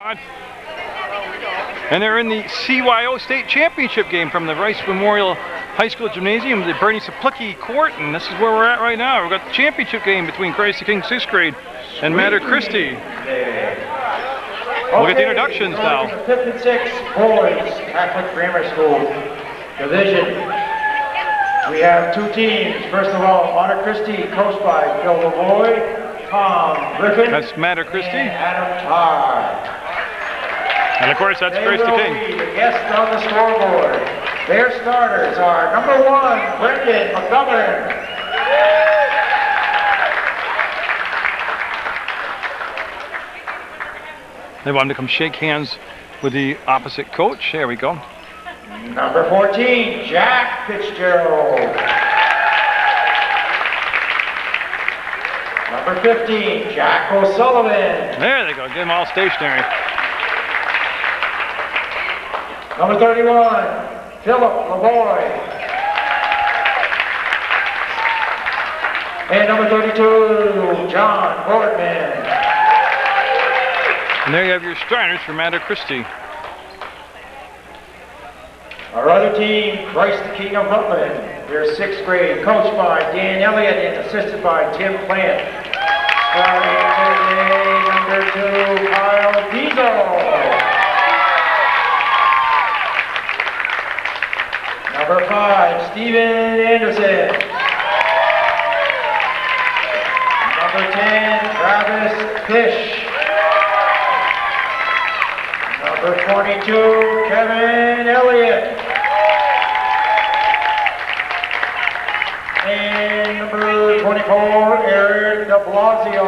And they're in the CYO state championship game from the Rice Memorial High School Gymnasium, the Bernie Saplicki Court, and this is where we're at right now. We've got the championship game between Christi King 6th grade and Mater Christi. We'll get the introductions now. 56 boys Catholic Grammar School division. We have two teams. First of all, Mater Christi, coached by Phil Lavoy, Tom Griffin. That's Mater Christi. And Adam Tarr. And of course, that's Christi King. Be the guests on the scoreboard. Their starters are number 1, Brendan McGovern. They want him to come shake hands with the opposite coach. There we go. Number 14, Jack Fitzgerald. Number 15, Jack O'Sullivan. There they go. Get them all stationary. Number 31, Philip Lavoy. And number 32, John Boardman. And there you have your starters for Mater Christi. Our other team, Christ the King of Rutland. They're 6th grade, coached by Dan Elliott and assisted by Tim Plant. Starting today, number 2, Kyle Diesel. Number 5, Steven Anderson. Number 10, Travis Fish. Number 22, Kevin Elliott. And number 24, Eric de Blasio.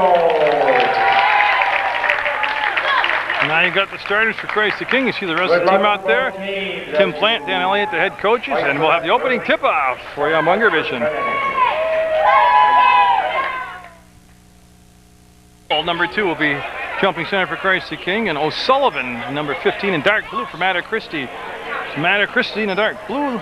Now you got the starters for Christi King. You see the rest of the team out there. Tim Plant, Dan Elliott, the head coaches, and we'll have the opening tip-off for you on Munger Vision. Number 2 will be jumping center for Christi King, and O'Sullivan, number 15, in dark blue for Mater Christi. So Mater Christi in the dark blue,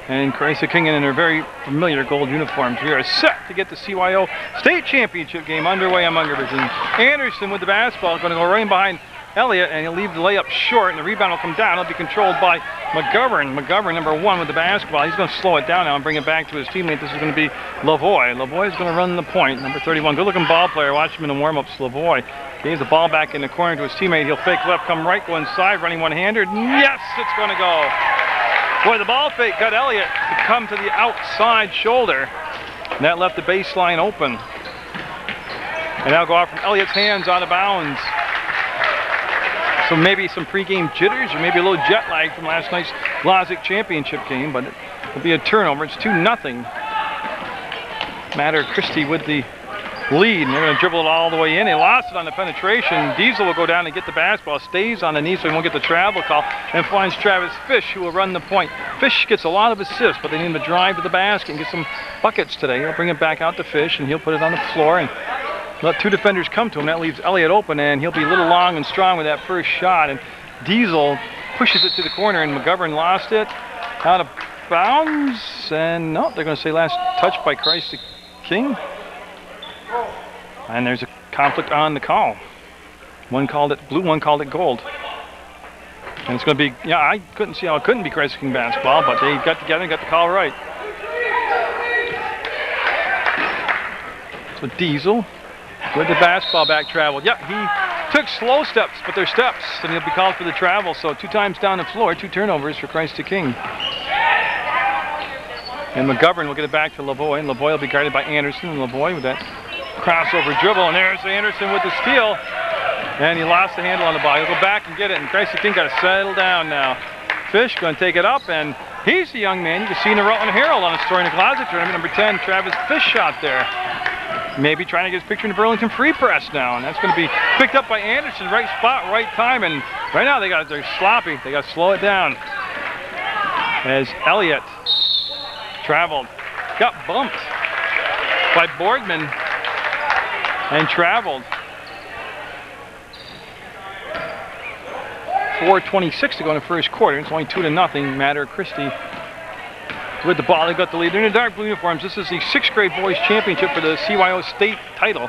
and Christi King in their very familiar gold uniforms. We are set to get the CYO state championship game underway on Munger Vision. Anderson with the basketball, going to go right behind Elliott, and he'll leave the layup short, and the rebound will come down. It'll be controlled by McGovern. McGovern, number 1, with the basketball. He's going to slow it down now and bring it back to his teammate. This is going to be Lavoy. Lavoy is going to run the point. Number 31, good-looking ball player. Watch him in the warm-ups. Lavoy gains the ball back in the corner to his teammate. He'll fake left, come right, go inside, running one-handed. Yes, it's going to go. Boy, the ball fake got Elliott to come to the outside shoulder. And that left the baseline open. And that'll go out from Elliott's hands out of bounds. So maybe some pregame jitters or maybe a little jet lag from last night's Lozic championship game, but it'll be a turnover. It's 2-0. Mater Christi with the lead, and they're going to dribble it all the way in. They lost it on the penetration. Diesel will go down and get the basketball, stays on the knee so he won't get the travel call, and finds Travis Fish, who will run the point. Fish gets a lot of assists, but they need him to drive to the basket and get some buckets today. He'll bring it back out to Fish, and he'll put it on the floor and let 2 defenders come to him. That leaves Elliott open, and he'll be a little long and strong with that first shot. And Diesel pushes it to the corner, and McGovern lost it out of bounds. And no, they're going to say last touch by Christi King. And there's a conflict on the call. One called it blue, one called it gold. And it's going to be, yeah, I couldn't see how it couldn't be Christi King basketball, but they got together and got the call right. So Diesel with the basketball back traveled. Yep, he took slow steps, but they're steps, and he'll be called for the travel. So 2 times down the floor, 2 turnovers for Christi King. And McGovern will get it back to Lavoy, and Lavoy will be guarded by Anderson, and Lavoy with that crossover dribble, and there's Anderson with the steal, and he lost the handle on the ball. He'll go back and get it, and Christi King got to settle down now. Fish going to take it up, and he's the young man you can see in the Rutland Herald on a story in the closet tournament. Number 10, Travis Fish shot there. Maybe trying to get his picture in the Burlington Free Press now, and that's going to be picked up by Anderson. Right spot, right time, and right now they're sloppy. They got to slow it down. As Elliott traveled, got bumped by Boardman and traveled. 4:26 to go in the first quarter. It's only 2-0. Mater Christi with the ball. They've got the lead. They're in the dark blue uniforms. This is the 6th grade boys championship for the CYO state title.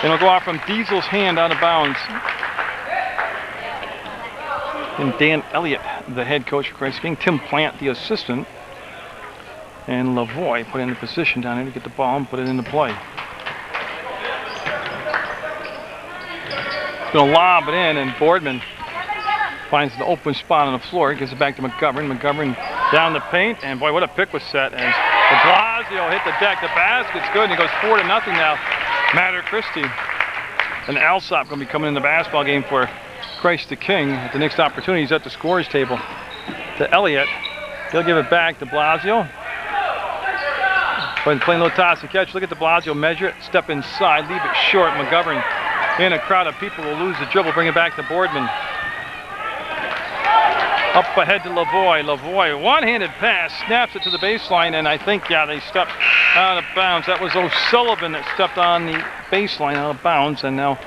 And it'll go off from Diesel's hand out of bounds. And Dan Elliott, the head coach for Christ King. Tim Plant, the assistant. And Lavoie put in the position down here to get the ball and put it into play. Going to lob it in, and Boardman finds the open spot on the floor. Gives it back to McGovern. McGovern down the paint, and boy, what a pick was set as de Blasio hit the deck. The basket's good, and he goes 4-0 now. Matter Christi. And Alsop going to be coming in the basketball game for Christ the King at the next opportunity. He's at the scorers table. To Elliott. He'll give it back to Blasio. Playing a little toss and catch. Look at de Blasio, measure it, step inside, leave it short. McGovern in a crowd of people will lose the dribble, bring it back to Boardman. Up ahead to Lavoie. Lavoie, one-handed pass, snaps it to the baseline, and I think, yeah, they stepped out of bounds. That was O'Sullivan that stepped on the baseline out of bounds, and now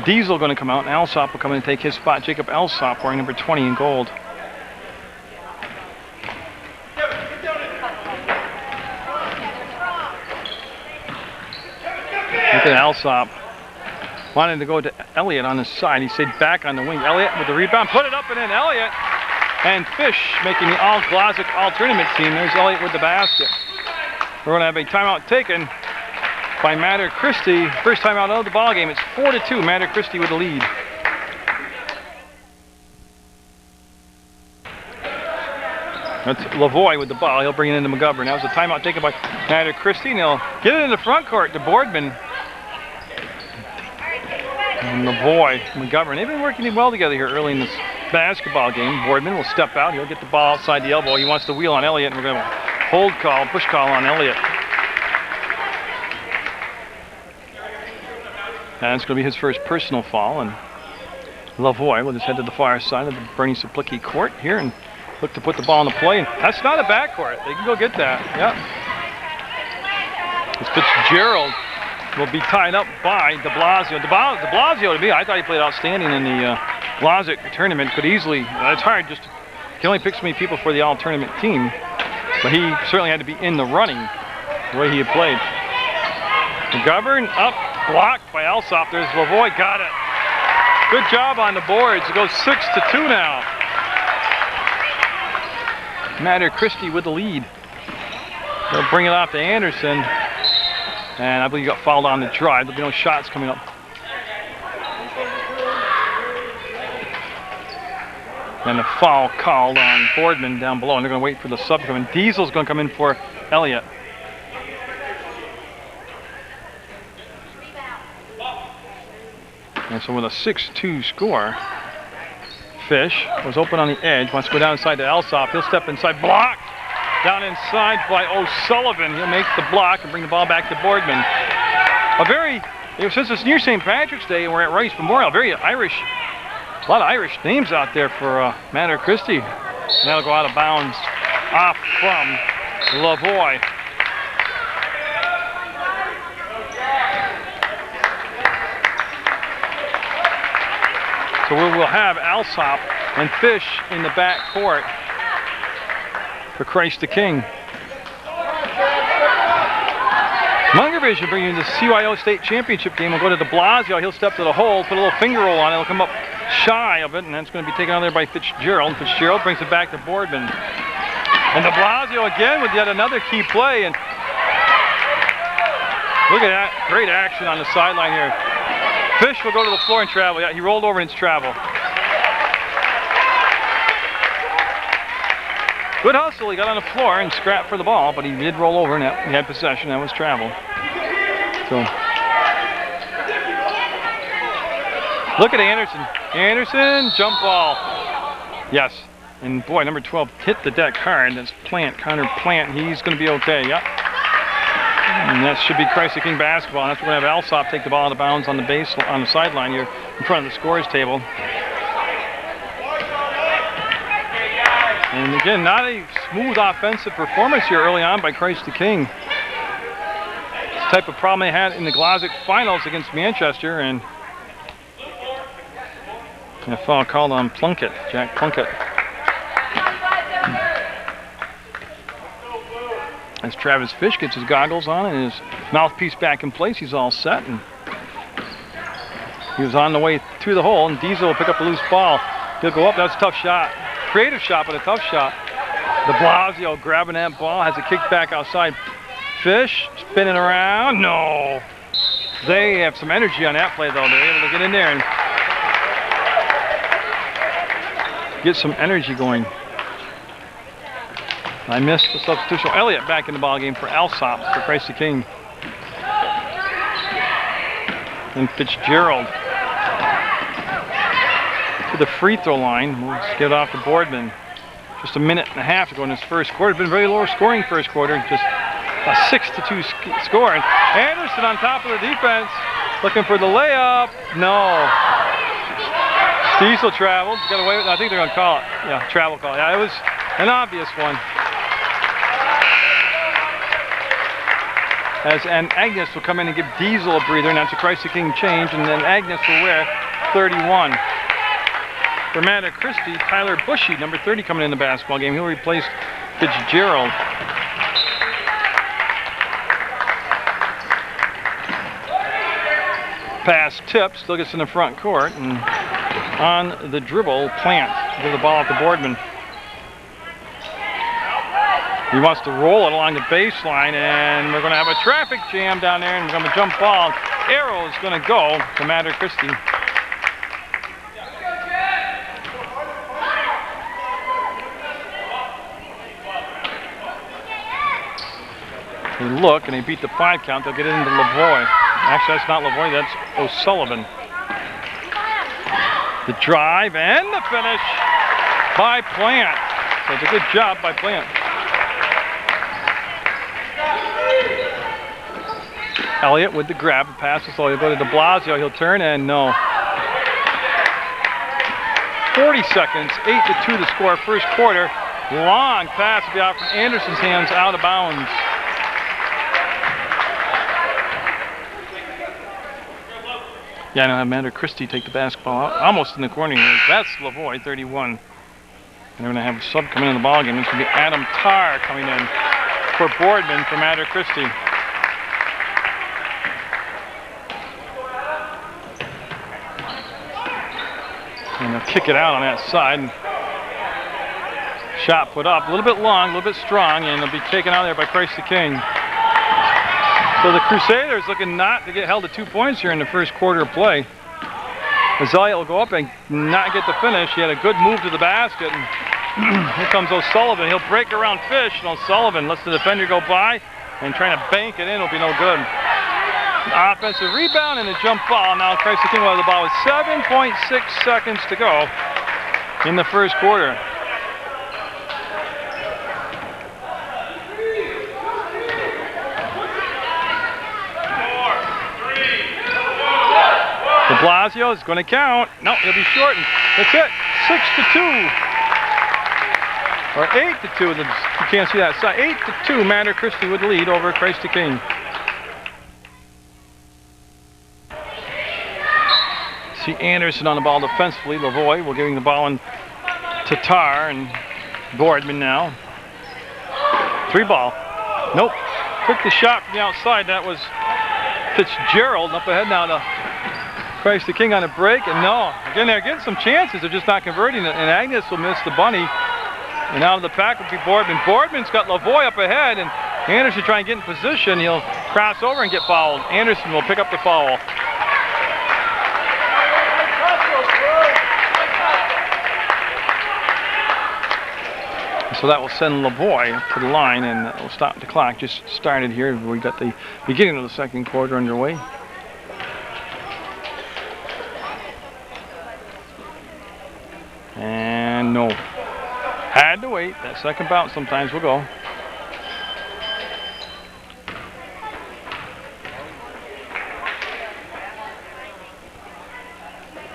Diesel going to come out, and Alsop will come in and take his spot. Jacob Alsop wearing number 20 in gold. Look at Alsop. Wanted to go to Elliott on the side. He stayed back on the wing. Elliott with the rebound. Put it up and in. Elliott and Fish making the all-Glossic all-tournament team. There's Elliott with the basket. We're going to have a timeout taken by Matter Christi. First timeout of the ball game. It's 4-2. Matter Christi with the lead. That's Lavoie with the ball. He'll bring it into McGovern. That was a timeout taken by Matter Christi. And he'll get it in the front court to Boardman. And Lavoie, McGovern, they've been working well together here early in this basketball game. Boardman will step out. He'll get the ball outside the elbow. He wants to wheel on Elliott, and we're going to hold call, push call on Elliott. And it's going to be his first personal foul. And Lavoie will just head to the far side of the Bernie Saplicki court here and look to put the ball in the play. And that's not a backcourt. They can go get that. Yep. It's Fitzgerald. Will be tied up by de Blasio. De Blasio, to me, I thought he played outstanding in the Glossic tournament. Could easily, it's hard, just can only pick so many people for the all-tournament team. But he certainly had to be in the running the way he had played. McGovern up, blocked by Alsop. There's Lavoie, got it. Good job on the boards. It goes 6-2 now. Matter Christi with the lead. They'll bring it off to Anderson. And I believe he got fouled on the drive. There'll be no shots coming up. And the foul called on Boardman down below. And they're going to wait for the sub to come in. Diesel's going to come in for Elliott. And so with a 6-2 score, Fish was open on the edge. Wants to go down inside to Alsop. He'll step inside. Blocked. Down inside by O'Sullivan. He'll make the block and bring the ball back to Boardman. Since it's near St. Patrick's Day and we're at Rice Memorial, very Irish, a lot of Irish names out there for Matter Christi. That'll go out of bounds off from Lavoie. So we will have Alsop and Fish in the back court for Christ the King. Munger should bring you the CYO State Championship game. We'll go to de Blasio. He'll step to the hole, put a little finger roll on it. He'll come up shy of it, and that's going to be taken out there by Fitzgerald. Fitzgerald brings it back to Boardman. And de Blasio again with yet another key play. And look at that. Great action on the sideline here. Fish will go to the floor and travel. Yeah, he rolled over and it's travel. Good hustle. He got on the floor and scrapped for the ball, but he did roll over and he had possession. That was travel. So look at Anderson. Anderson, jump ball. Yes. And boy, number 12 hit the deck hard. That's Plant, Connor Plant. He's going to be okay. Yep. And that should be Christ the King basketball. And that's we're going to have Alsop take the ball out of bounds on the sideline here in front of the scorers table. And again, not a smooth offensive performance here early on by Christ the King. It's the type of problem they had in the Glossic finals against Manchester, and a foul called on Plunkett, Jack Plunkett. As Travis Fish gets his goggles on and his mouthpiece back in place, he's all set. And he was on the way through the hole, and Diesel will pick up a loose ball. He'll go up. That's a tough shot. Creative shot, but a tough shot. De Blasio grabbing that ball, has it kicked back outside. Fish spinning around. No. They have some energy on that play, though. They're able to get in there and get some energy going. I missed the substitution. Elliott back in the ball game for Alsop for Christ the King. And Fitzgerald to the free throw line. We'll just get off to Boardman. Just a minute and a half to go in this first quarter. It's been very low scoring first quarter. Just a 6-2 score. And Anderson on top of the defense, looking for the layup. No. Diesel traveled. Got away with it. I think they're going to call it. Yeah, travel call. Yeah, it was an obvious one. And Agnes will come in and give Diesel a breather, and that's a Christ the King change, and then Agnes will wear 31. For Matter Christi, Tyler Bushy, number 30, coming in the basketball game. He'll replace Fitzgerald. Pass tips, still gets in the front court, and on the dribble, Plant give the ball up to Boardman. He wants to roll it along the baseline, and we're going to have a traffic jam down there, and we're going to jump ball. Arrow is going to go to Matter Christi. They look, and they beat the 5 count. They'll get it into Lavoie. Actually, that's not Lavoie, that's O'Sullivan. The drive and the finish by Plant. So it's a good job by Plant. Elliott with the grab, passes, so he'll go to De Blasio, he'll turn, and no. 40 seconds, 8-2 to score first quarter. Long pass will be out from Anderson's hands, out of bounds. Yeah, I know Amanda Christie take the basketball out, almost in the corner here. That's Lavoie, 31. And they're going to have a sub coming in the ballgame. It's going to be Adam Tarr coming in for Boardman for Matter Christie. And they'll kick it out on that side. Shot put up, a little bit long, a little bit strong, and it'll be taken out there by Christ the King. So the Crusaders looking not to get held to 2 points here in the first quarter of play. Elliott will go up and not get the finish. He had a good move to the basket. And here comes O'Sullivan. He'll break around Fish, and O'Sullivan lets the defender go by, and trying to bank it in will be no good. Offensive rebound and a jump ball. Now Christ the King will have the ball with 7.6 seconds to go in the first quarter. De Blasio is going to count. No, he'll be shortened. That's it. 6-2. Or 8-2. You can't see that side. 8-2. Matter Christi with the lead over Christ the King. See Anderson on the ball defensively. Lavoie will giving the ball in to Tarr and Boardman now. 3-ball. Nope. Took the shot from the outside. That was Fitzgerald. Up ahead now to Christ the King on a break. And no. Again, they're getting some chances. They're just not converting it. And Agnes will miss the bunny. And out of the pack will be Boardman. Boardman's got Lavoie up ahead. And Anderson trying to get in position. He'll cross over and get fouled. Anderson will pick up the foul. So that will send Lavoie up to the line, and that will stop the clock. Just started here. We got the beginning of the second quarter underway. And no. Had to wait. That second bounce sometimes will go.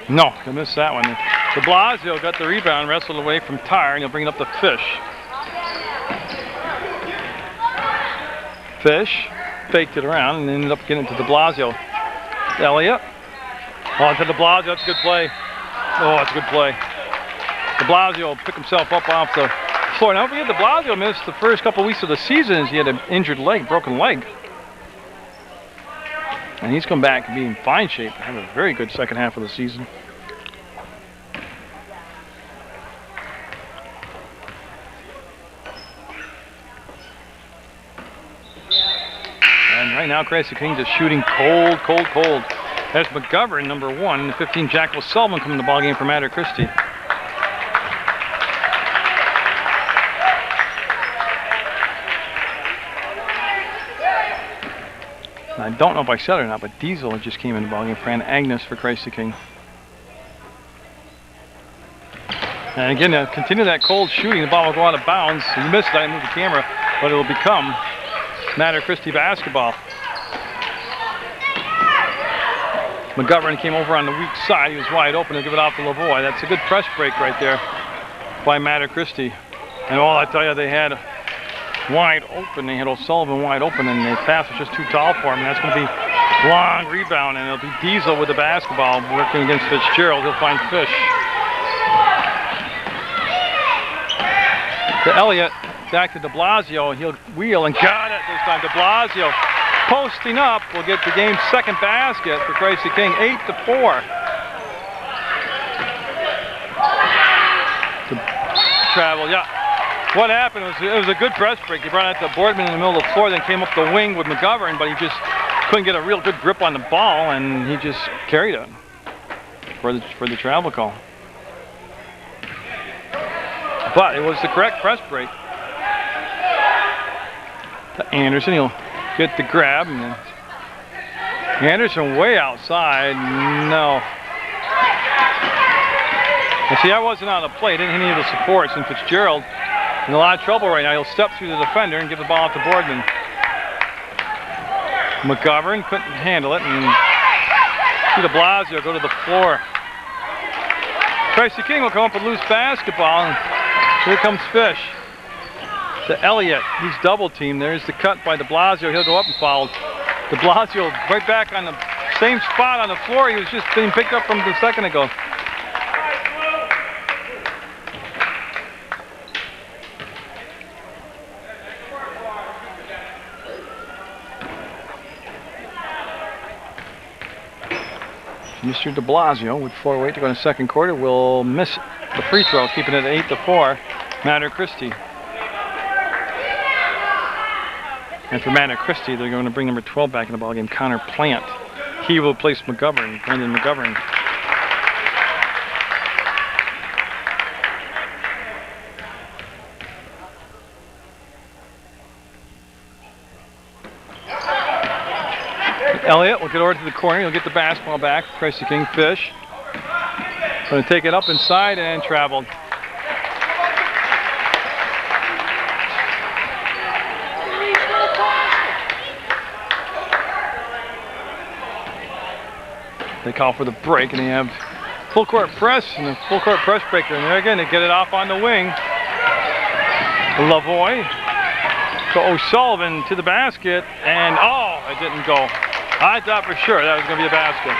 No, I missed that one. De Blasio got the rebound, wrestled away from Tarr, and he'll bring it up to Fish. Fish faked it around and ended up getting it to De Blasio. Elliott. Oh, to De Blasio. That's a good play. Oh, that's a good play. De Blasio will pick himself up off the floor. Now, don't forget, De Blasio missed the first couple weeks of the season as he had an injured leg, broken leg. And he's come back and be in fine shape. Have a very good second half of the season. Right now, Christi King just shooting cold, cold, cold. There's McGovern, number 1, the 15, Jack O'Sullivan coming to the ballgame for Mater Christi. I don't know if I said it or not, but Diesel just came in the ballgame for Agnes for Christi King. And again, continue that cold shooting. The ball will go out of bounds. You missed it, I moved the camera, but it'll become Mater Christi basketball. McGovern came over on the weak side. He was wide open to give it off to Lavoie. That's a good press break right there by Mater Christi. And all I tell you, they had wide open. They had O'Sullivan wide open, and the pass was just too tall for him. And that's going to be long rebound, and it'll be Diesel with the basketball working against Fitzgerald. He'll find Fish. To Elliott, back to de Blasio. He'll wheel and got it this time. De Blasio posting up will get the game's second basket for Christi King, 8-4. Travel, yeah. What happened was it was a good press break. He brought it to Boardman in the middle of the floor, then came up the wing with McGovern, but he just couldn't get a real good grip on the ball, and he just carried it for the travel call. But it was the correct press break. To Anderson, he'll get the grab, and then Anderson way outside. No. And see, I wasn't on the play. Didn't hit any of the supports, and Fitzgerald in a lot of trouble right now. He'll step through the defender and give the ball out to Boardman. McGovern couldn't handle it, and de Blasio go to the floor. Christi King will come up with loose basketball, and here comes Fish. To Elliott, he's double teamed. There's the cut by de Blasio. He'll go up and foul. De Blasio right back on the same spot on the floor. He was just being picked up from a second ago. Mr. de Blasio with 4:08 to go in the second quarter will miss the free throw, keeping it at 8-4. Mater Christi. And for Mater Christi, they're going to bring number 12 back in the ballgame, Connor Plant. He will place McGovern, Brendan McGovern. Elliott will get over to the corner. He'll get the basketball back. Christi King. Fish going to take it up inside and traveled. They call for the break, and they have full court press and a full court press breaker. And there again, they get it off on the wing. Lavoie to O'Sullivan to the basket, and oh, it didn't go. I thought for sure that was going to be a basket.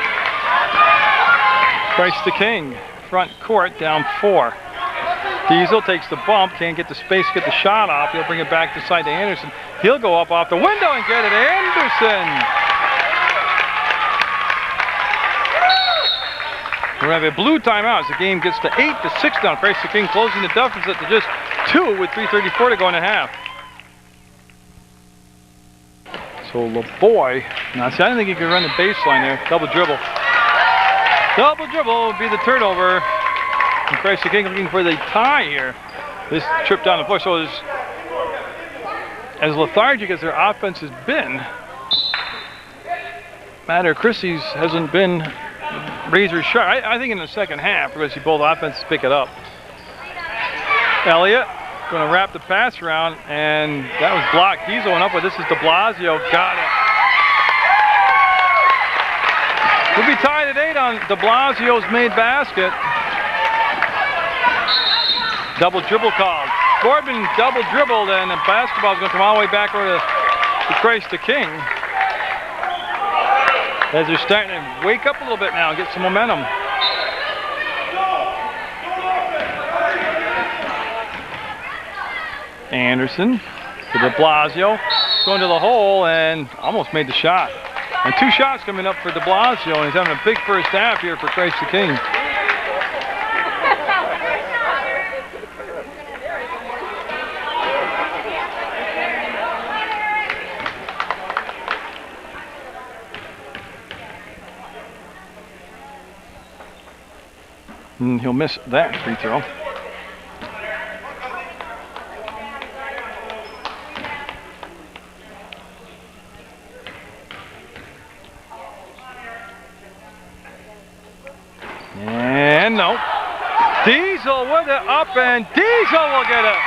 Christi King, front court, down 4. Diesel takes the bump, can't get the space to get the shot off. He'll bring it back to side to Anderson. He'll go up off the window and get it. Anderson! We're going to have a blue timeout as the game gets to 8-6 now. Christi King closing the deficit to just 2 with 3:34 to go in the half. So Lavoie, now see, I didn't think he could run the baseline there. Double dribble. Double dribble would be the turnover. And Christi King looking for the tie here. This trip down the floor. So as lethargic as their offense has been, Mater Christi's hasn't been razor sharp. I think in the second half, we're going to see both offenses pick it up. Elliott going to wrap the pass around, and that was blocked. Diesel went up with this is de Blasio. Got it. We'll be tied at 8 on de Blasio's made basket. Double dribble called. Boardman double dribbled, and the basketball's going to come all the way back over to Christi King. As they're starting to wake up a little bit now and get some momentum. Anderson to de Blasio, going to the hole and almost made the shot. And 2 shots coming up for de Blasio, and he's having a big first half here for Christi King. And he'll miss that free throw. And no. Diesel with it up, and Diesel will get it.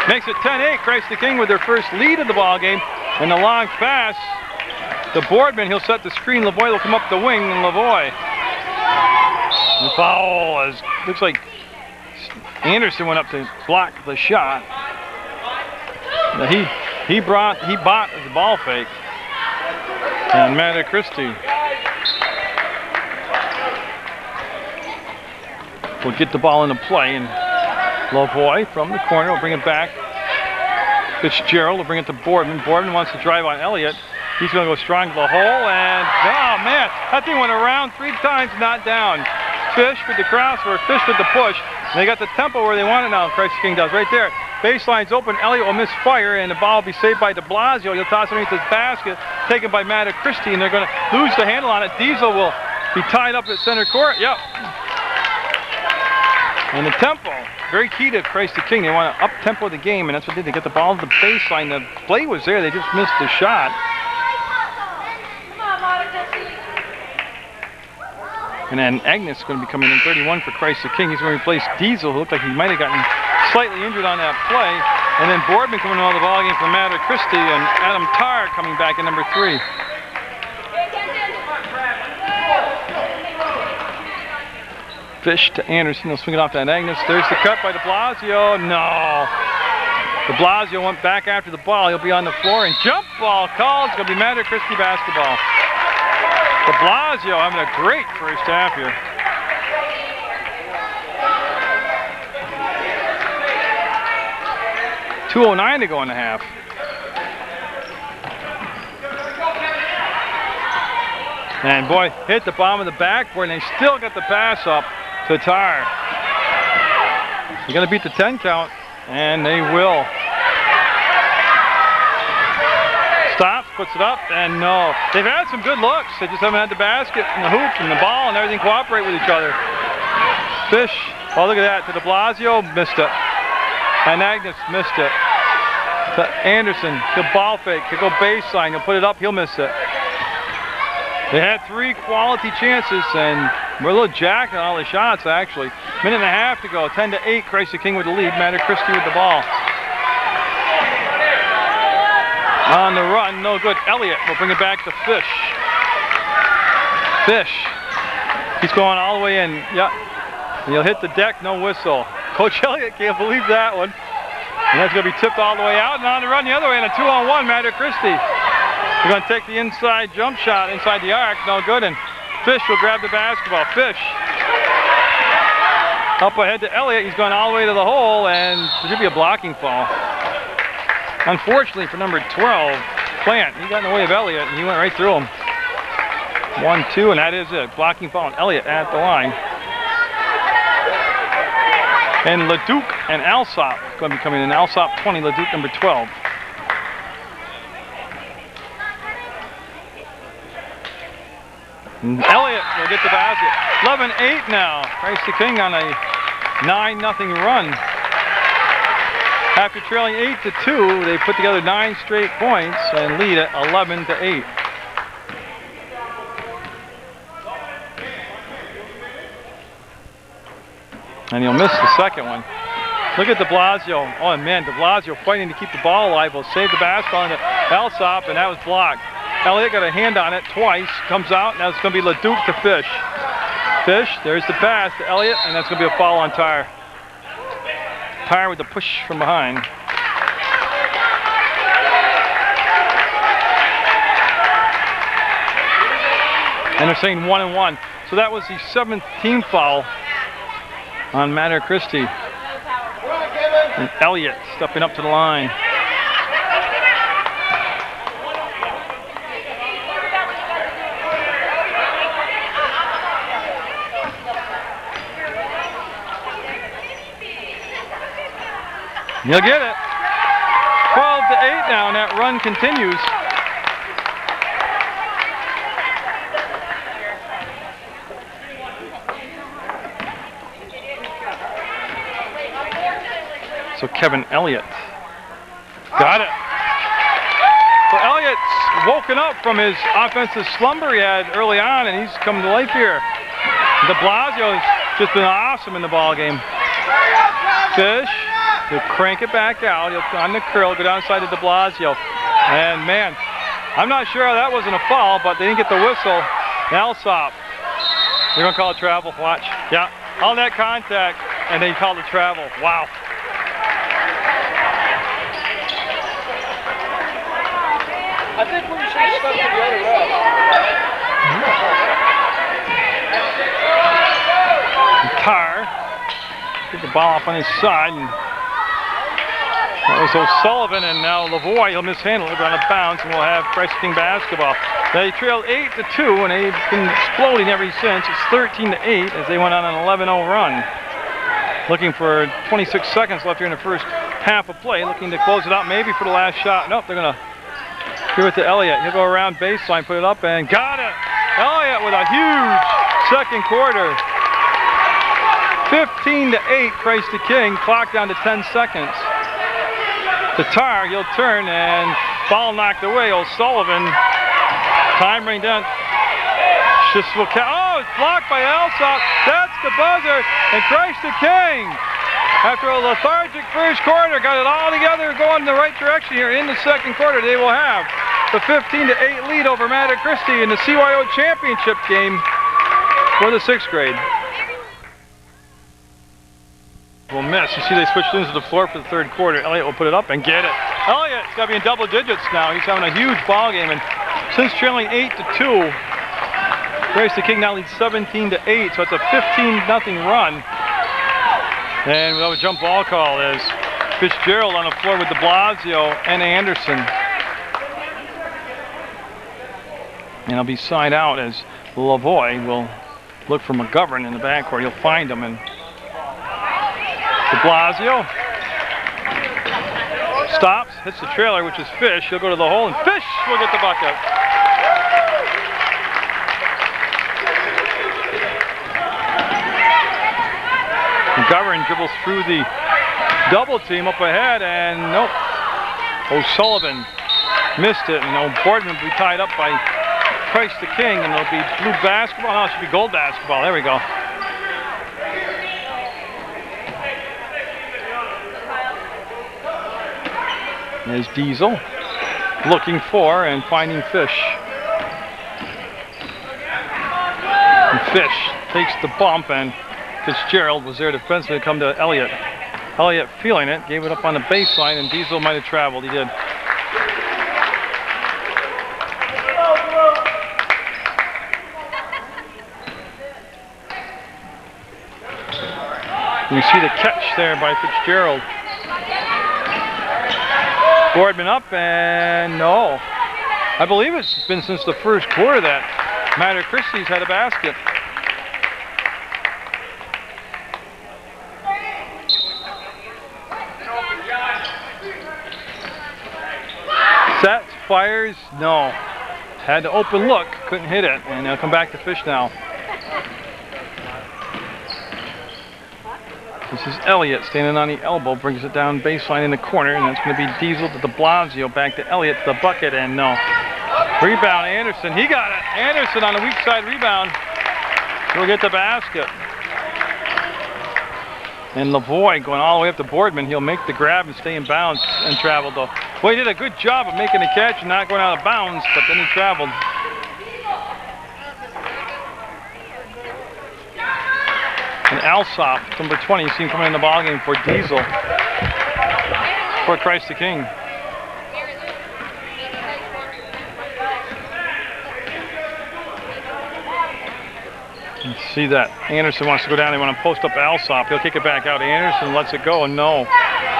Makes it 10-8. Christ King with their first lead of the ball game. And the long pass, the Boardman, he'll set the screen. Lavoie will come up the wing, and Lavoie. The foul is, looks like Anderson went up to block the shot. Now he bought the ball fake. And Matt Christi will get the ball into play, and Lavoie from the corner will bring it back. Fitzgerald will bring it to Boardman. Boardman wants to drive on Elliott. He's going to go strong to the hole, and oh man, that thing went around 3 times, not down. Fish with the crossover, Fish with the push. And they got the tempo where they want it now. Christ King does right there. Baseline's open. Elliott will miss fire, and the ball will be saved by De Blasio. He'll toss it underneath his basket, taken by Matt Christi, and they're going to lose the handle on it. Diesel will be tied up at center court. Yep. And the tempo, very key to Christ King. They want to up-tempo the game, and that's what they did. They get the ball to the baseline. The play was there. They just missed the shot. And then Agnes is going to be coming in 31 for Christ King. He's going to replace Diesel, who looked like he might have gotten slightly injured on that play. And then Boardman coming on the ball game for Matt Christi, and Adam Tarr coming back in number 3. Fish to Anderson. He'll swing it off to Agnes. There's the cut by De Blasio. No. De Blasio went back after the ball. He'll be on the floor, and jump ball called. It's going to be Matt Christi basketball. De Blasio having a great first half here. .209 to go in the half. And boy, hit the bottom of the backboard, and they still got the pass up to Tarr. They're going to beat the 10 count, and they will. Stops, puts it up, and no. They've had some good looks. They just haven't had the basket and the hoop and the ball and everything cooperate with each other. Fish, oh look at that, to De Blasio, missed it. And Agnes missed it. To Anderson, he'll ball fake, he'll go baseline, he'll put it up, he'll miss it. They had 3 quality chances, and we're a little jacked on all the shots actually. Minute and a half to go, 10-8, Christ King with the lead, Matt Christi with the ball. On the run, no good. Elliott will bring it back to Fish. Fish. He's going all the way in. Yep. He'll hit the deck, no whistle. Coach Elliott can't believe that one. And that's going to be tipped all the way out. And on the run the other way, and a 2-on-1, Matt Christi. They're going to take the inside jump shot inside the arc. No good. And Fish will grab the basketball. Fish. Up ahead to Elliott. He's going all the way to the hole, and there should be a blocking foul. Unfortunately for number 12, Plant, he got in the way of Elliott, and he went right through him. 1-2, and that is it. Blocking foul on Elliott at the line. And Leduc and Alsop going to be coming in. Alsop 20, Leduc number 12. And Elliott will get the basket. 11-8 now. Christ King on a 9-0 run. After trailing 8-2, they put together 9 straight points and lead at 11-8. And he'll miss the second one. Look at De Blasio. Oh man, De Blasio fighting to keep the ball alive. Will save the basketball into Alsop, and that was blocked. Elliott got a hand on it twice. Comes out. Now it's going to be Leduc to Fish. Fish. There's the pass to Elliott, and that's going to be a foul on Tarr. Tarr with the push from behind. And they're saying 1-1. So that was the 7th team foul on Matt Christi. And Elliott stepping up to the line. He'll get it. 12-8 now, and that run continues. So Kevin Elliott got it. So Elliott's woken up from his offensive slumber he had early on, and he's come to life here. De Blasio's just been awesome in the ball game. Fish, he'll crank it back out. He'll on the curl, go down side to De Blasio. And man, I'm not sure how that wasn't a foul, but they didn't get the whistle. Alsop, they're gonna call it travel. Watch, yeah, all that contact, and they called it travel. Wow. I think we should have stuck to the other ref. Tar, get the ball off on his side, and that was O'Sullivan, and now Lavoie, he'll mishandle it, out of bounds, and we'll have Christ King basketball. They trailed 8-2, and they've been exploding ever since. It's 13-8 as they went on an 11-0 run. Looking for 26 seconds left here in the first half of play, looking to close it out maybe for the last shot. Nope, they're gonna give it to Elliott. He'll go around baseline, put it up, and got it! Elliott with a huge second quarter. 15-8, Christ the King, clock down to 10 seconds. The Tar, he'll turn, and ball knocked away. O'Sullivan, time ring down. Just will count. Oh, it's blocked by Alsop. That's the buzzer, and Christ the King, after a lethargic first quarter, got it all together, going in the right direction here in the second quarter. They will have the 15-8 lead over Mater Christi in the CYO championship game for the 6th grade. Will miss. You see they switched into the floor for the third quarter. Elliott will put it up and get it. Elliott's got to be in double digits now. He's having a huge ball game, and since trailing 8-2, Christ the King now leads 17-8, so it's a 15-0 run. And we'll have a jump ball call as Fitzgerald on the floor with De Blasio and Anderson. And he'll be signed out as Lavoie will look for McGovern in the backcourt. He'll find him, and De Blasio stops, hits the trailer, which is Fish. He'll go to the hole, and Fish will get the bucket. McGovern dribbles through the double team up ahead, and nope. O'Sullivan missed it, and Boardman will be tied up by Christ the King, and it'll be blue basketball. No, it should be gold basketball. There we go. There's Diesel looking for and finding Fish. And Fish takes the bump, and Fitzgerald was there defensively to come to Elliott. Elliott feeling it, gave it up on the baseline, and Diesel might have traveled. He did. You see the catch there by Fitzgerald. Boardman up, and no. I believe it's been since the first quarter that Mater Christi's had a basket. Sets, fires, no. Had to open look, couldn't hit it, and they'll come back to Fish now. This is Elliott standing on the elbow, brings it down baseline in the corner, and that's going to be Diesel to De Blasio, back to Elliott to the bucket, and no. Rebound, Anderson, he got it. Anderson on the weak side rebound. He'll get the basket. And Lavoie going all the way up to Boardman. He'll make the grab and stay in bounds and travel though. Well, he did a good job of making the catch and not going out of bounds, but then he traveled. And Alsop, number 20, you see him coming in the ballgame for Diesel. For Christ the King. You see that Anderson wants to go down. They want to post up Alsop. He'll kick it back out. Anderson lets it go, and no.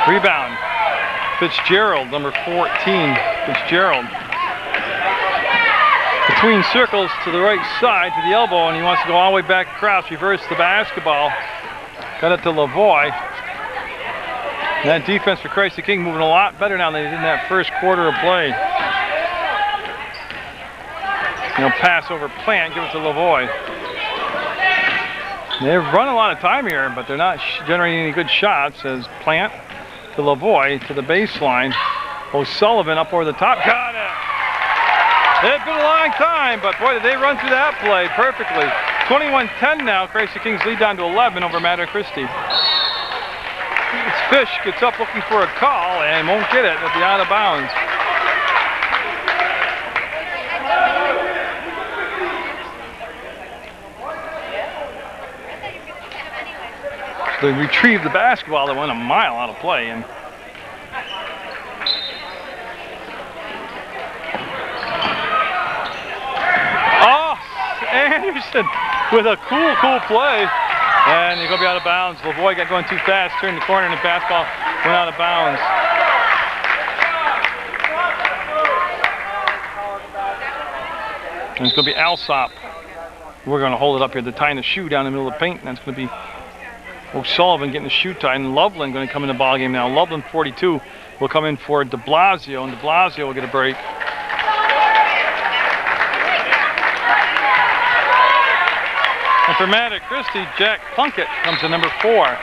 Rebound. Fitzgerald, number 14. Fitzgerald. Between circles to the right side, to the elbow, and he wants to go all the way back across. Reverse the basketball. Got it to Lavoie. And that defense for Christ the King moving a lot better now than they did in that first quarter of play. He'll pass over Plant, give it to Lavoie. They've run a lot of time here, but they're not generating any good shots as Plant to Lavoie to the baseline. O'Sullivan up over the top. Got it! It's been a long time, but boy, did they run through that play perfectly. 21-10 now. Christi Kings lead down to 11 over Mater Christi. It's Fish gets up looking for a call and won't get it at the out of bounds. They retrieved the basketball that went a mile out of play. And oh, Anderson with a cool play. And he's going to be out of bounds. Lavoie got going too fast, turned the corner, and the basketball went out of bounds. And it's going to be Alsop. We're going to hold it up here. They're tying the shoe down in the middle of the paint, and that's going to be O'Sullivan getting the shoe tied, and Loveland going to come in the ball game now. Loveland 42 will come in for De Blasio, and De Blasio will get a break. And for Mater Christi, Jack Plunkett comes to number 4.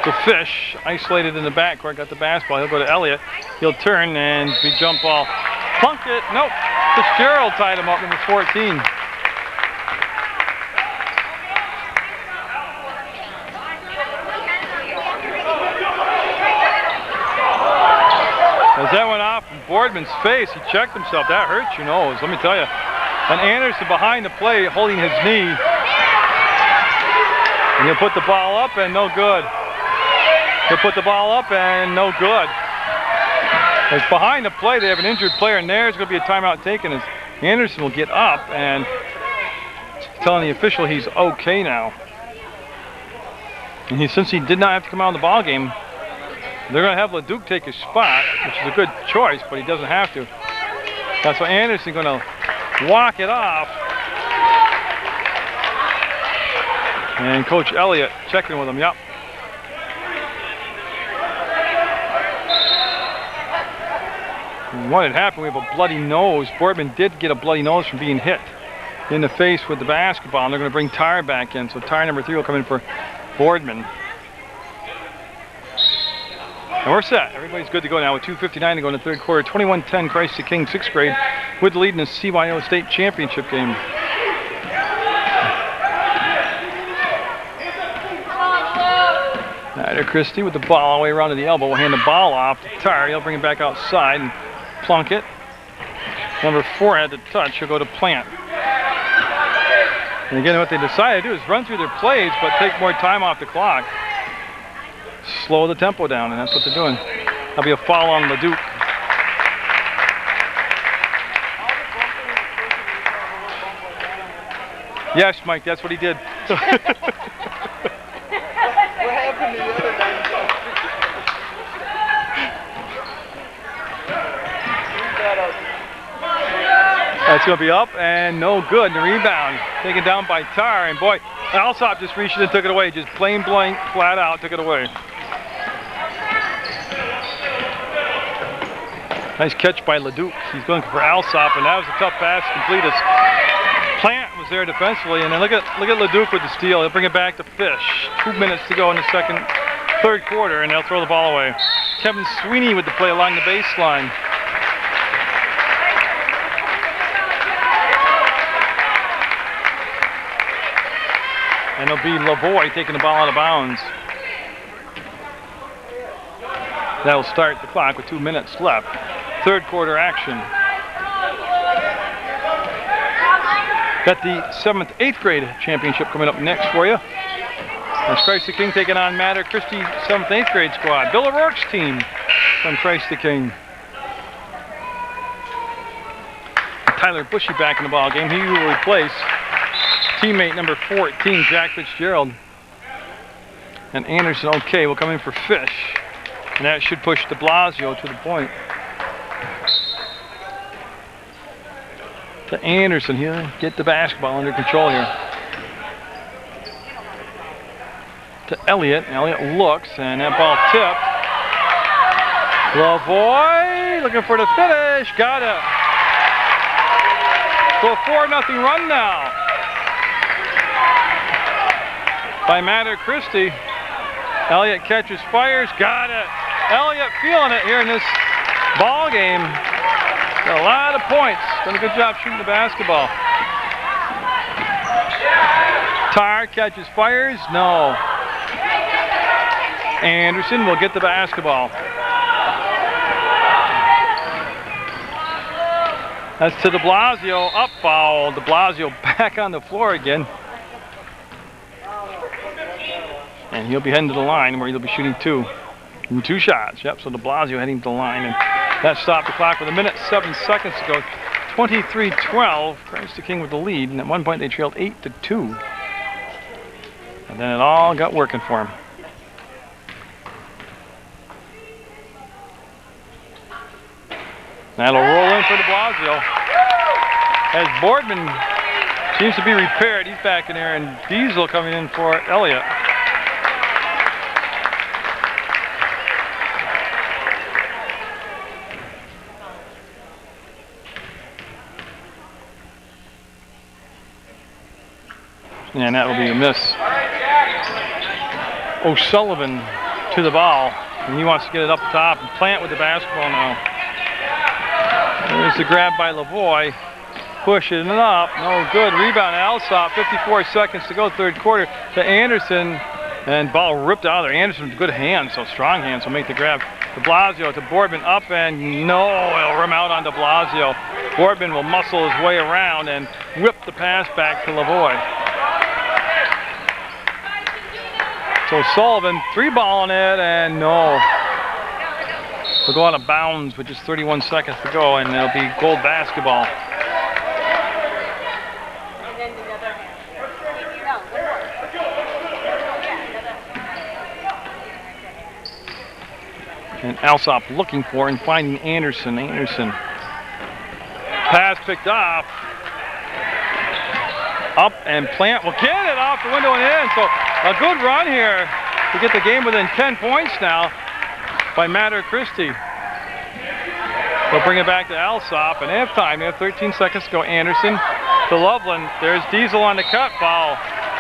The Fish isolated in the backcourt, got the basketball. He'll go to Elliott. He'll turn and be jump ball. Plunkett, nope. Fitzgerald tied him up, number 14. As that went off in Boardman's face, he checked himself. That hurts your nose, let me tell you. And Anderson behind the play, holding his knee. And he'll put the ball up and no good. He'll put the ball up and no good. As behind the play, they have an injured player, and there's going to be a timeout taken as Anderson will get up and telling the official he's okay now. And since he did not have to come out of the ball game, they're going to have Leduc take his spot, which is a good choice, but he doesn't have to. That's why Anderson's going to walk it off. And Coach Elliott checking with him, yep. And what had happened, we have a bloody nose. Boardman did get a bloody nose from being hit in the face with the basketball, and they're going to bring Tyre back in. So Tyre number 3 will come in for Boardman. And we're set. Everybody's good to go now with 2:59 to go in the third quarter. 21-10 Christi King, 6th grade, with the lead in the CYO state championship game. Mater Christi with the ball all the way around to the elbow. We'll hand the ball off to Tyre. He'll bring it back outside and Plunkett. Number 4 had the touch. He'll go to Plant. And again, what they decided to do is run through their plays, but take more time off the clock. Slow the tempo down, and that's what they're doing. That'll be a foul on Leduc. Yes, Mike, that's what he did. What happened the other night? That's going to be up and no good. The rebound taken down by Tyre, and boy, Alsop just reached in and took it away. Just plain blank, flat out, took it away. Nice catch by Leduc. He's going for Alsop, and that was a tough pass to complete us. Plant was there defensively, and then look at Leduc with the steal. He'll bring it back to Fish. 2 minutes to go in the third quarter, and they'll throw the ball away. Kevin Sweeney with the play along the baseline. And it'll be Lavoie taking the ball out of bounds. That'll start the clock with 2 minutes left. Third quarter action. Got the 7th, 8th grade championship coming up next for you. That's Christi King taking on Mater Christi 7th, 8th grade squad. Bill O'Rourke's team from Christi King. Tyler Bushy back in the ball game. He will replace teammate number 14, Jack Fitzgerald. And Anderson, okay, will come in for Fish. And that should push De Blasio to the point. To Anderson here, get the basketball under control here. To Elliott, Elliott looks, and that ball tipped. Lavoie looking for the finish, got it. So a 4-0 run now. by Matter Christi. Elliott catches, fires, got it. Elliott feeling it here in this ball game. Got a lot of points. Done a good job shooting the basketball. Tar catches, fires, no. Anderson will get the basketball. That's to de Blasio, up foul. De Blasio back on the floor again. And he'll be heading to the line where he'll be shooting two shots. Yep, so de Blasio heading to the line. And that stopped the clock with 1 minute 7 seconds to go. 23-12, Christ King with the lead. And at one point they trailed 8-2. And then it all got working for him. That'll roll in for de Blasio. As Boardman seems to be repaired, he's back in there, and Diesel coming in for Elliott. And that will be a miss. O'Sullivan to the ball, and he wants to get it up top and Plant with the basketball now. There's the grab by Lavoie. Pushing it up. No good. Rebound, Alsop. 54 seconds to go, third quarter, to Anderson. And ball ripped out of there. Anderson with good hands, so strong hands will make the grab. De Blasio to Boardman, up and no, it'll rim out on de Blasio. Boardman will muscle his way around and whip the pass back to Lavoie. So Sullivan, three ball on it, and no. We'll go out of bounds with just 31 seconds to go, and it'll be gold basketball. And Alsop looking for and finding Anderson. Anderson. Pass picked off. Up, and Plant will get it off the window and in. So a good run here to get the game within 10 points now by Matter Christi. They'll bring it back to Alsop, and they have time. They have 13 seconds to go. Anderson to Loveland. There's Diesel on the cut foul.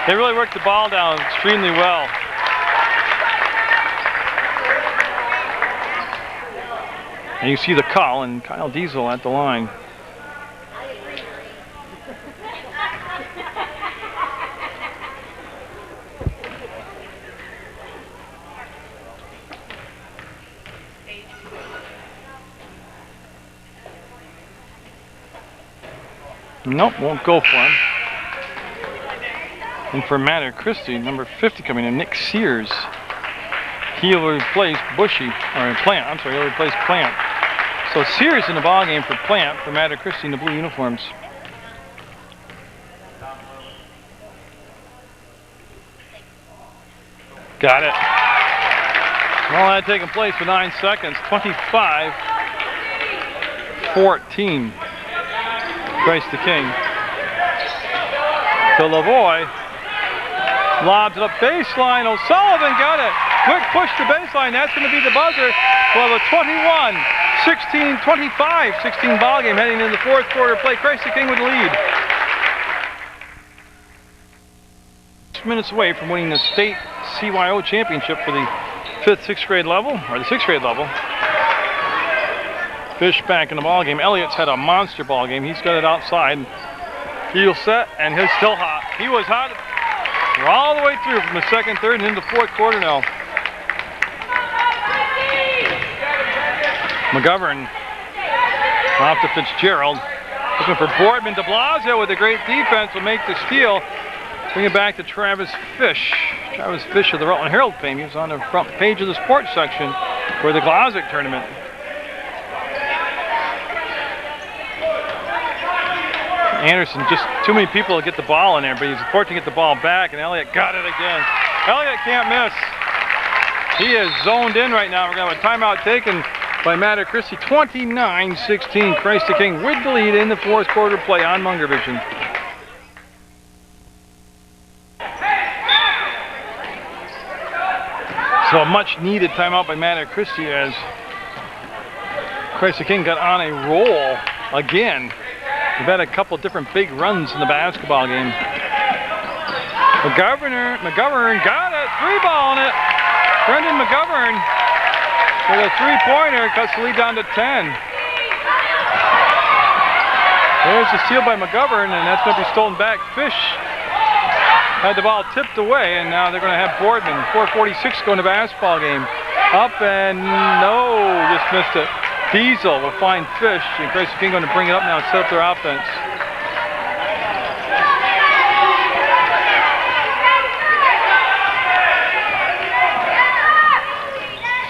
They really worked the ball down extremely well. And you see the call, and Kyle Diesel at the line. Nope, won't go for him. And for Matter Christi, number 50 coming in, Nick Sears. He'll replace Bushy, or Plant, I'm sorry, he'll replace Plant. So Sears in the ball game for Plant, for Matter Christi in the blue uniforms. Got it. All that taking place for 9 seconds, 25-14. Christ the King. To Lavoie. Lobs it up baseline. O'Sullivan got it. Quick push to baseline. That's going to be the buzzer for the 21-16-25-16 ball game heading into the fourth quarter play. Christ the King with the lead. 6 minutes away from winning the state CYO championship for the 5th, 6th grade level, or the 6th grade level. Fish back in the ball game. Elliott's had a monster ball game. He's got it outside. Heel set, and he's still hot. He was hot all the way through from the second, third, and into the fourth quarter now. McGovern off to Fitzgerald. Looking for Boardman. De Blasio with a great defense will make the steal. Bring it back to Travis Fish. Travis Fish of the Rutland Herald fame. He was on the front page of the sports section for the Glazic tournament. Anderson, just too many people to get the ball in there, but he's fortunate to get the ball back, and Elliott got it again. Elliott can't miss. He is zoned in right now. We're going to have a timeout taken by Matter Christi. 29-16. Christ the King with the lead in the fourth quarter play on Munger Vision. So a much needed timeout by Matter Christi as Christ the King got on a roll again. We've had a couple different big runs in the basketball game. McGovern got it. 3-ball in it. Brendan McGovern with a 3-pointer cuts the lead down to 10. There's the steal by McGovern, and that's going to be stolen back. Fish had the ball tipped away, and now they're going to have Boardman. 4:46 going to basketball game. Up and no, just missed it. Diesel will find Fish, and Christi King going to bring it up now and set up their offense.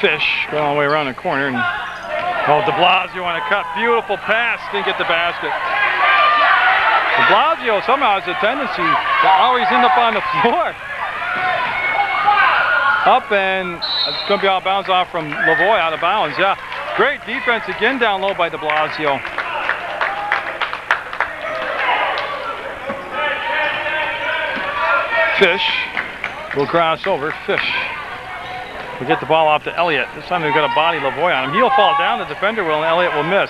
Fish going all the way around the corner, and de Blasio on a cut. Beautiful pass, didn't get the basket. De Blasio somehow has a tendency to always end up on the floor. Up, and it's going to be out of bounds off from Lavoie, out of bounds. Yeah, great defense again down low by de Blasio. Fish will cross over. Fish will get the ball off to Elliott. This time they've got a body Lavoie on him. He'll fall down, the defender will, and Elliott will miss.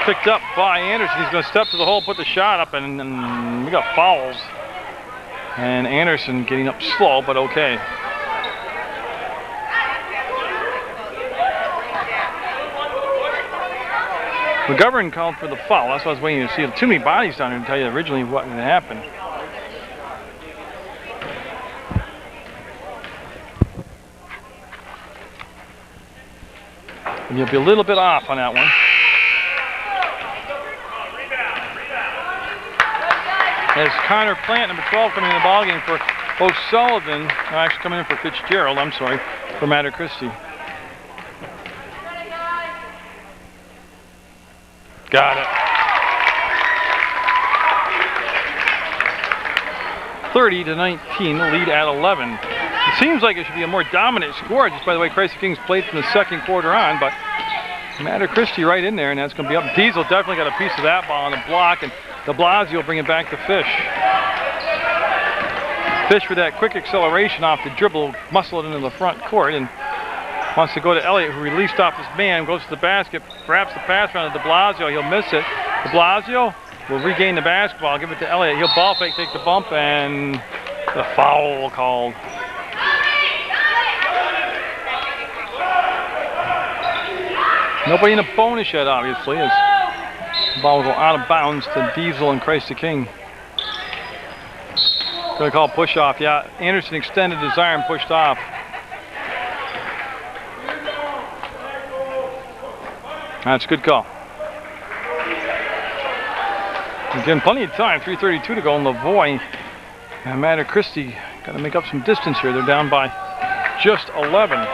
Picked up by Anderson. He's going to step to the hole, put the shot up, and we got fouls. And Anderson getting up slow, but okay. McGovern called for the foul. That's what I was waiting to see. Too many bodies down here to tell you originally what had happened. And you'll be a little bit off on that one. As Connor Plant, number 12, coming in the ballgame for O'Sullivan. Actually coming in for Fitzgerald, I'm sorry, for Mater Christi. Got it. 30-19, lead at 11. It seems like it should be a more dominant score just by the way Christi King's played from the second quarter on, but Mater Christi right in there, and that's going to be up. Diesel definitely got a piece of that ball on the block, and de Blasio will bring it back to Fish. Fish with that quick acceleration off the dribble, muscle it into the front court, and wants to go to Elliott, who released off his man, goes to the basket, wraps the pass around to de Blasio. He'll miss it. De Blasio will regain the basketball, give it to Elliott. He'll ball fake, take the bump, and the foul called. Nobody in a bonus yet, obviously, as the ball will go out of bounds to Diesel and Christi King. Gonna call push off. Yeah, Anderson extended his arm, pushed off. That's a good call. Again, plenty of time, 3:32 to go in Lavoie. And Mater Christi got to make up some distance here. They're down by just 11.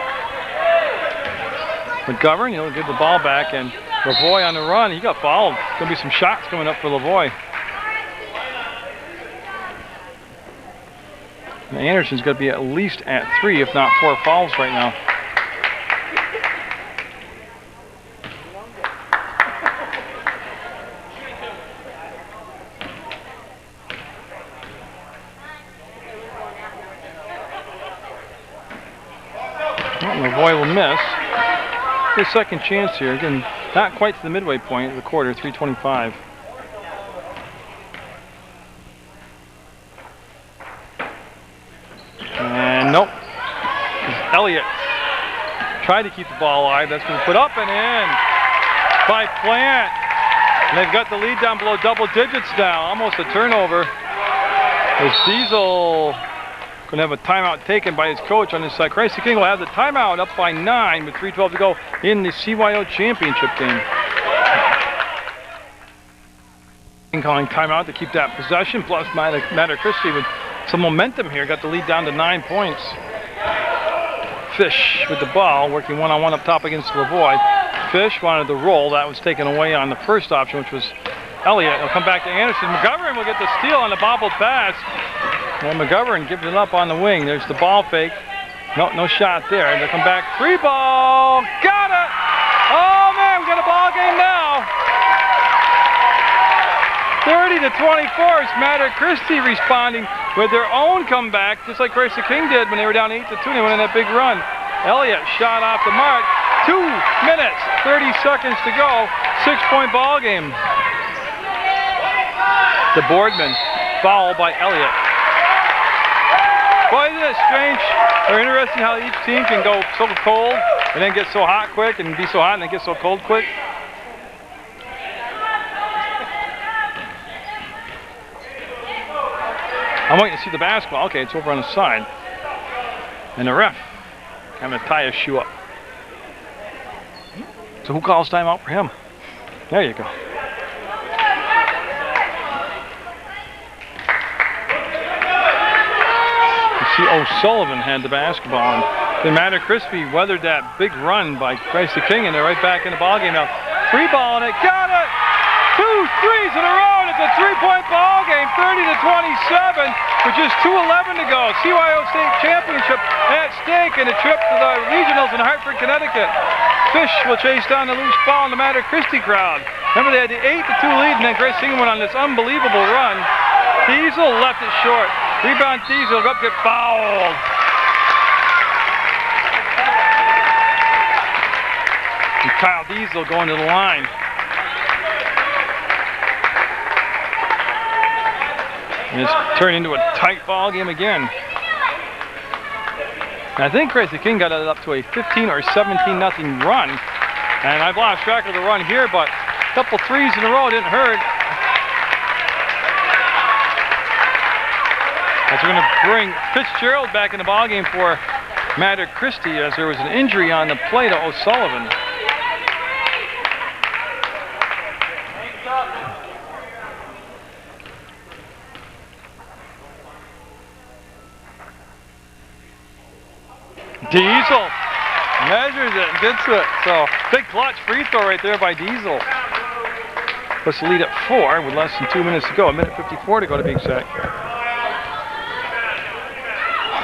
McGovern, he'll give the ball back, and Lavoie on the run. He got fouled. Going to be some shots coming up for Lavoie. And Anderson's going to be at least at 3, if not 4 fouls right now. Lavoie will miss. His second chance here. Again, not quite to the midway point of the quarter, 3:25. And nope. Elliott tried to keep the ball alive. That's been put up and in by Plant. And they've got the lead down below double digits now. Almost a turnover. As Diesel going to have a timeout taken by his coach on this side. Christi King will have the timeout up by 9 with 3:12 to go in the CYO championship game. Calling timeout to keep that possession, plus Mater Christi with some momentum here. Got the lead down to 9 points. Fish with the ball, working one-on-one up top against Lavoie. Fish wanted the roll. That was taken away on the first option, which was Elliott. He'll come back to Anderson. McGovern will get the steal on the bobbled pass. And McGovern gives it up on the wing. There's the ball fake. No shot there. They'll come back. 3-ball. Got it! Oh, man, we got a ball game now. 30-24 is Mater Christi responding with their own comeback, just like Christi King did when they were down 8-2. They went on that big run. Elliott shot off the mark. 2 minutes, 30 seconds to go. 6-point ball game. The Boardman foul by Elliott. Well, isn't it strange or interesting how each team can go so cold and then get so hot quick and be so hot and then get so cold quick? I'm waiting to see the basketball. Okay, it's over on the side. And the ref having to tie his shoe up. So who calls timeout for him? There you go. You see O'Sullivan had the basketball. And then Matter Christi weathered that big run by Christi King, and they're right back in the ballgame now. 3-ball, and it got it! 2 threes in a row, and it's a 3-point ball game, 30-27, with just 2:11 to go. CYO State Championship at stake in a trip to the regionals in Hartford, Connecticut. Fish will chase down the loose ball in the Matter Christi crowd. Remember, they had the 8-2 lead, and then Grace Singing went on this unbelievable run. Diesel left it short. Rebound Diesel, go up, get fouled. And Kyle Diesel going to the line. And it's turned into a tight ball game again. And I think Christi King got it up to a 15 or 17-0 run. And I've lost track of the run here, but a couple threes in a row didn't hurt. As we're going to bring Fitzgerald back in the ballgame for Matter Christi, as there was an injury on the play to O'Sullivan. Diesel measures it and gets it. So big clutch free throw right there by Diesel. Puts the lead at 4 with less than 2 minutes to go. 1:54 to go to be exact.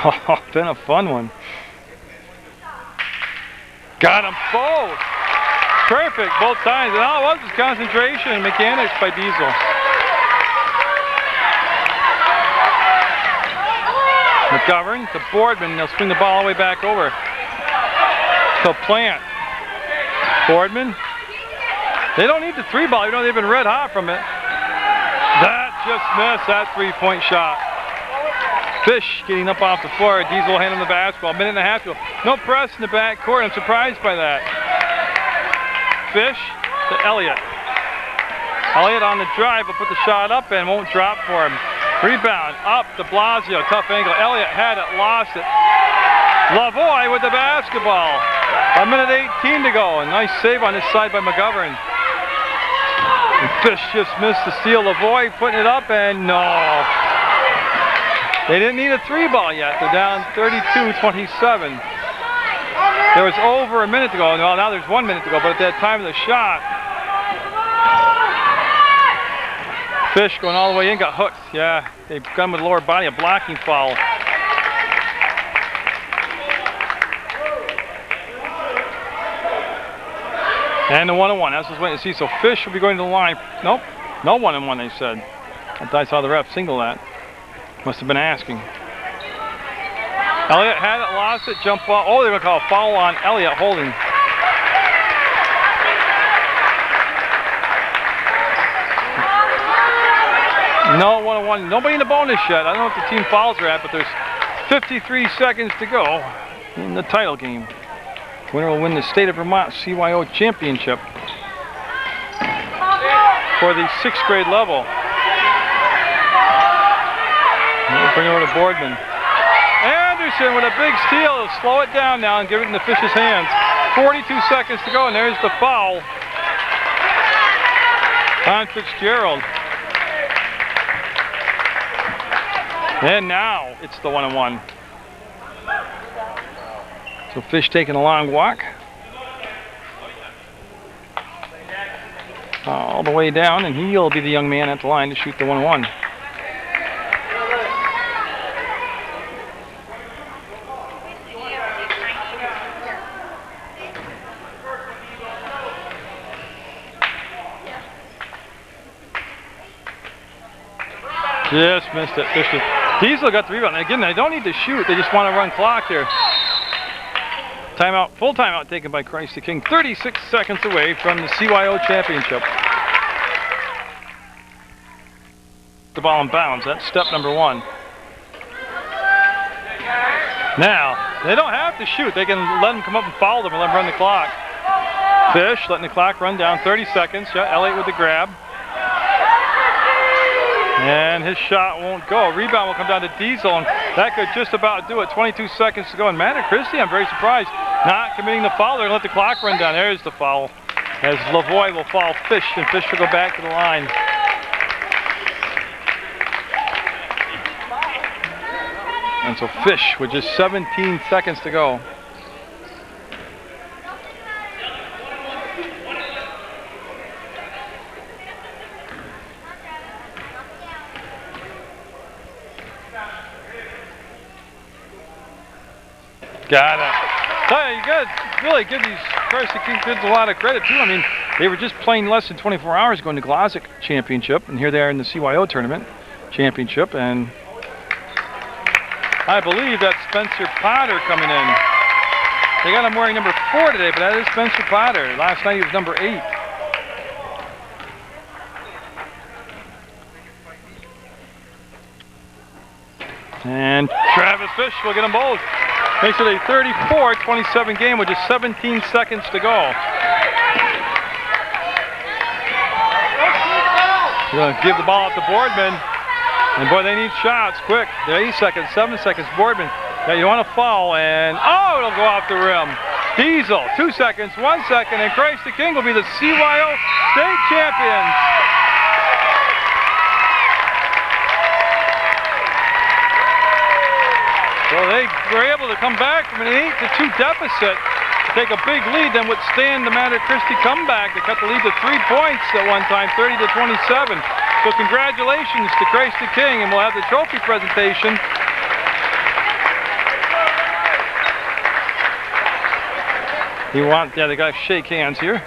Oh, been a fun one. Got them both. Perfect both times. And all it was concentration and mechanics by Diesel. McGovern to Boardman. They'll swing the ball all the way back over to Plant. Boardman. They don't need the 3-ball. You know they've been red hot from it. That just missed that 3-point shot. Fish getting up off the floor. Diesel handling the basketball. 1.5 minutes to go. No press in the back court. I'm surprised by that. Fish to Elliott. Elliott on the drive will put the shot up and won't drop for him. Rebound up to Blasio. Tough angle. Elliott had it, lost it. Lavoie with the basketball. 1:18 to go. A nice save on this side by McGovern. And Fish just missed the steal. Lavoie putting it up, and no. They didn't need a 3-ball yet. They're down 32-27. There was over a minute to go. Well, now there's 1 minute to go, but at that time of the shot, Fish going all the way in, got hooked. Yeah, they've gone with lower body, a blocking foul. And the 1-on-1, that's what's waiting to see. So Fish will be going to the line. Nope, no 1-on-1, they said. I thought I saw the ref single that. Must have been asking. Elliott had it, lost it, jump ball. Oh, they're going to call a foul on Elliott holding. No 1-on-1, nobody in the bonus yet. I don't know what the team fouls are at, but there's 53 seconds to go in the title game. Winner will win the State of Vermont CYO Championship for the 6th grade level. We'll bring it over to Boardman. Anderson with a big steal. He'll slow it down now and give it in the Fish's hands. 42 seconds to go, and there's the foul on Fitzgerald. And now it's the 1-on-1. So Fish taking a long walk. All the way down, and he'll be the young man at the line to shoot the 1-on-1. Just missed it. Diesel got the rebound. Again, they don't need to shoot. They just want to run clock here. Timeout, full timeout taken by Christi King. 36 seconds away from the CYO championship. The ball in bounds. That's step number 1. Now, they don't have to shoot. They can let them come up and foul them and let them run the clock. Fish letting the clock run down, 30 seconds. Yeah, Elliott with the grab. And his shot won't go. Rebound will come down to Diesel, and that could just about do it. 22 seconds to go. And Matt Christi, I'm very surprised, not committing the foul. They're going to let the clock run down. There's the foul. As Lavoie will foul Fish, and Fish will go back to the line. And so Fish with just 17 seconds to go. Got it. Tell you, you got to really give these Christi King kids a lot of credit too. I mean, they were just playing less than 24 hours going to Glossic Championship, and here they are in the CYO tournament championship. And I believe that's Spencer Potter coming in. They got him wearing number 4 today, but that is Spencer Potter. Last night he was number 8. And Travis Fish will get them both. Makes it a 34-27 game with just 17 seconds to go. You're going to give the ball up to Boardman. And boy, they need shots quick. They're 8 seconds, 7 seconds. Boardman, now you want to foul, and oh, it'll go off the rim. Diesel, 2 seconds, 1 second, and Christi King will be the CYO state champions. So they were able to come back from an 8-2 deficit to take a big lead, then withstand the Mater Christi comeback to cut the lead to 3 points at one time, 30-27. So congratulations to Christi King, and we'll have the trophy presentation. Yeah, they got to shake hands here.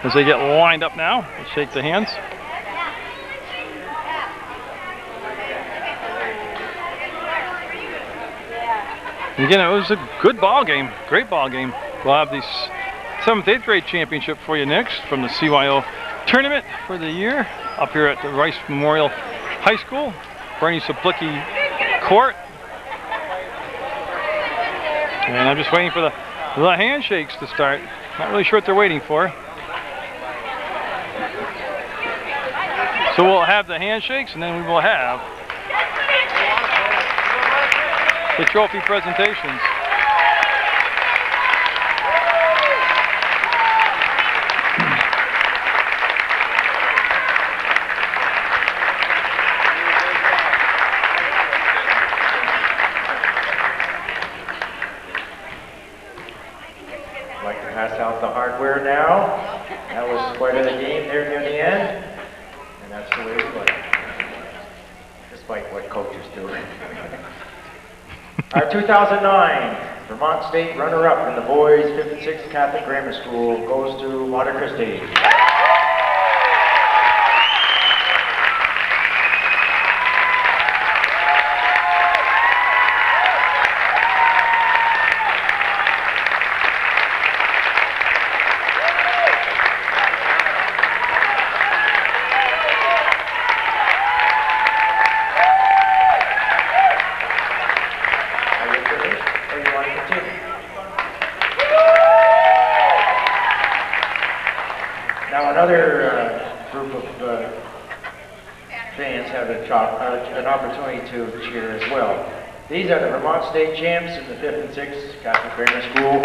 As they get lined up now, we'll shake the hands. Again, it was a good ball game, great ball game. We'll have the 7th, 8th grade championship for you next from the CYO tournament for the year up here at the Rice Memorial High School, Bernie Saplicki Court. And I'm just waiting for the handshakes to start. Not really sure what they're waiting for. So we'll have the handshakes, and then we will have the trophy presentations. I'd like to pass out the hardware now. That was quite a game there near the end, and that's the way we like it, despite what coaches do. Our 2009 Vermont State runner-up in the boys 5th and 6th Catholic Grammar School goes to Mater Christi. Now another group of fans have an opportunity to cheer as well. These are the Vermont State champs in the 5th and 6th Catholic Grammar School.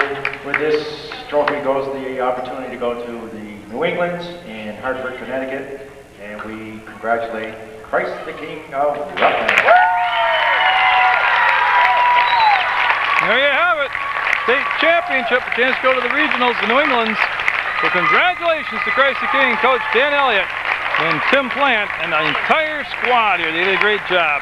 With this trophy goes the opportunity to go to the New Englands in Hartford, Connecticut, and we congratulate Christ the King of Rutland. There you have it. State championship, a chance to go to the regionals, the New Englands. So congratulations to Christi King, Coach Dan Elliott, and Tim Plant, and the entire squad here. They did a great job.